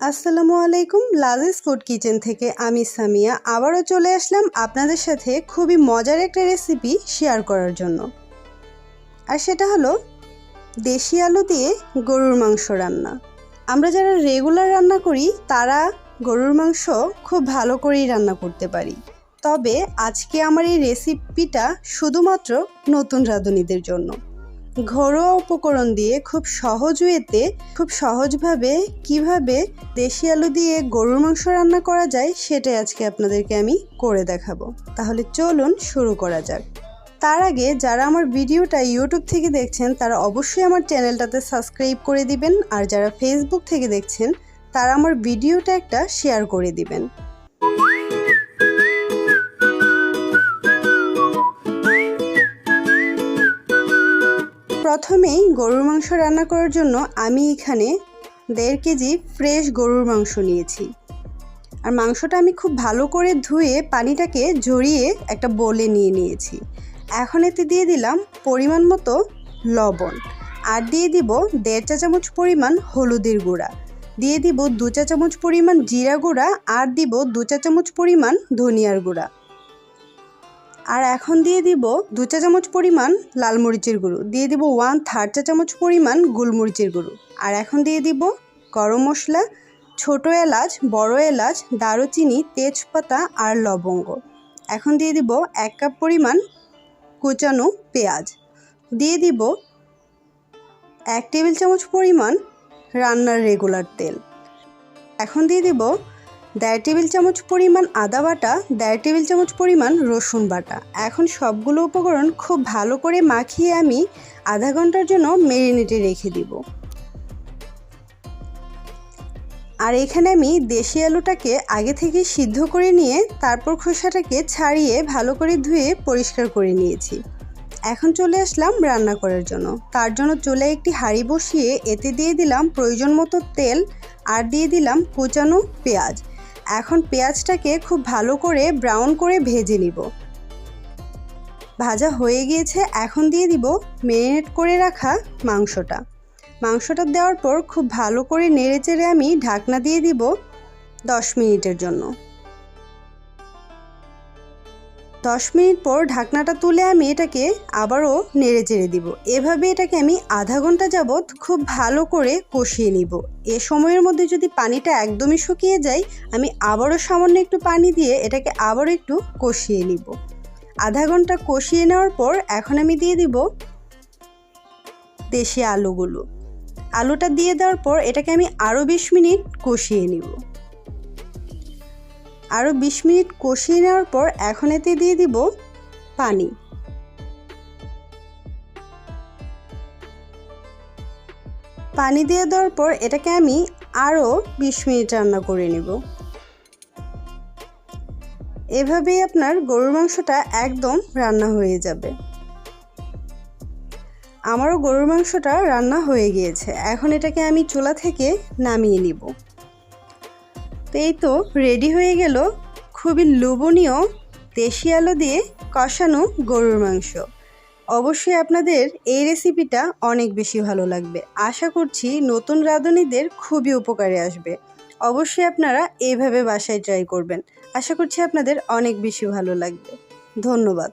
আসসালামু আলাইকুম। Lazeez food kitchen থেকে আমি সামিয়া আবারও চলে আসলাম আপনাদের সাথে খুবই মজার একটা রেসিপি শেয়ার করার জন্য। আর সেটা হলো দেশি আলু দিয়ে গরুর মাংস রান্না। আমরা যারা রেগুলার রান্না করি তারা গরুর মাংস খুব ভালো করেই রান্না করতে পারি, তবে আজকে আমার এই রেসিপিটা শুধুমাত্র নতুন রাঁধুনিদের জন্য। ঘরোয়া উপকরণ দিয়ে খুব সহজ ওয়েতে খুব সহজভাবে কিভাবে দেশি আলু দিয়ে গরুর মাংস রান্না করা যায় সেটাই আজকে আপনাদেরকে আমি করে দেখাবো। তাহলে চলুন শুরু করা যাক। তার আগে যারা আমার ভিডিওটা ইউটিউব থেকে দেখছেন তারা অবশ্যই আমার চ্যানেলটাতে সাবস্ক্রাইব করে দিবেন, আর যারা ফেসবুক থেকে দেখছেন তারা আমার ভিডিওটা একটা শেয়ার করে দিবেন। প্রথমেই গরুর মাংস রান্না করার জন্য আমি এখানে 1.5 কেজি ফ্রেশ গরুর মাংস নিয়েছি। আর মাংসটা আমি খুব ভালো করে ধুয়ে পানিটাকে ঝরিয়ে একটা বোলে নিয়ে নিয়েছি। এখন এতে দিয়ে দিলাম পরিমাণ মতো লবণ, আর দিয়ে দিব 1.5 চা চামচ পরিমাণ হলুদের গুঁড়া, দিয়ে দিব 2 চা চামচ পরিমাণ জিরা গুঁড়া, আর দিব 2 চা চামচ পরিমাণ ধনিয়ার গুঁড়া। আর এখন দিয়ে দিব 2 চা চামচ পরিমাণ লাল মরিচের গুঁড়ো, দিয়ে দিব 1/3 চা চামচ পরিমাণ গোলমরিচের গুঁড়ো। আর এখন দিয়ে দিব গরম মশলা, ছোট এলাচ, বড় এলাচ, দারুচিনি, তেজপাতা আর লবঙ্গ। এখন দিয়ে দিব 1 কাপ পরিমাণ কুচানো পেঁয়াজ, দিয়ে দিব 1 টেবিল চামচ পরিমাণ রান্নার রেগুলার তেল। এখন দিয়ে দিব 1.5 টেবিল চামচ পরিমাণ আদা বাটা, 1.5 টেবিল চামচ পরিমাণ রসুন বাটা। এখন সবগুলো উপকরণ খুব ভালো করে মাখিয়ে আমি আধা ঘন্টার জন্য ম্যারিনেটে রেখে দিব। আর এখানে আমি দেশি আলুটাকে আগে থেকে সিদ্ধ করে নিয়ে তারপর খোসাটাকে ছাড়িয়ে ভালো করে ধুয়ে পরিষ্কার করে নিয়েছি। এখন চলে আসলাম রান্না করার জন্য। তার জন্য চুলায় একটি হাঁড়ি বসিয়ে এতে দিয়ে দিলাম প্রয়োজন মতো তেল, আর দিয়ে দিলাম কুচানো পেঁয়াজ। এখন পেঁয়াজটাকে খুব ভালো করে ব্রাউন করে ভেজে নিব। ভাজা হয়ে গিয়েছে, এখন দিয়ে দিব ম্যারিনেট করে রাখা মাংসটা দেওয়ার পর খুব ভালো করে নেড়েচেড়ে আমি ঢাকনা দিয়ে দিব 10 মিনিটের জন্য। 10 মিনিট পর ঢাকনাটা তুলে আমি এটাকে আবারও নেড়েচেড়ে দিব। এভাবে এটাকে আমি আধা ঘন্টা যাবৎ খুব ভালো করে কষিয়ে নিব। এ সময়ের মধ্যে যদি পানিটা একদমই শুকিয়ে যায় আমি আবারও সামান্য একটু পানি দিয়ে এটাকে আবারও একটু কষিয়ে নিব। আধা ঘন্টা কষিয়ে নেওয়ার পর এখন আমি দিয়ে দিব দেশি আলুটা দিয়ে দেওয়ার পর এটাকে আমি আরও 20 মিনিট কষিয়ে নিব। আরও 20 মিনিট কষিয়ে নেওয়ার পর এখন এতে দিয়ে দিব পানি দিয়ে দেওয়ার পর এটাকে আমি আরও 20 মিনিট রান্না করে নেব। এভাবেই আপনার গরুর মাংসটা একদম রান্না হয়ে যাবে। আমারও গরুর মাংসটা রান্না হয়ে গিয়েছে, এখন এটাকে আমি চুলা থেকে নামিয়ে নিব। তো এই তো রেডি হয়ে গেল খুবই লোভনীয় দেশি আলু দিয়ে কষানো গরুর মাংস। অবশ্যই আপনাদের এই রেসিপিটা অনেক বেশি ভালো লাগবে। আশা করছি নতুন রাঁধুনিদের খুবই উপকারে আসবে। অবশ্যই আপনারা এইভাবে বাসায় ট্রাই করবেন। আশা করছি আপনাদের অনেক বেশি ভালো লাগবে। ধন্যবাদ।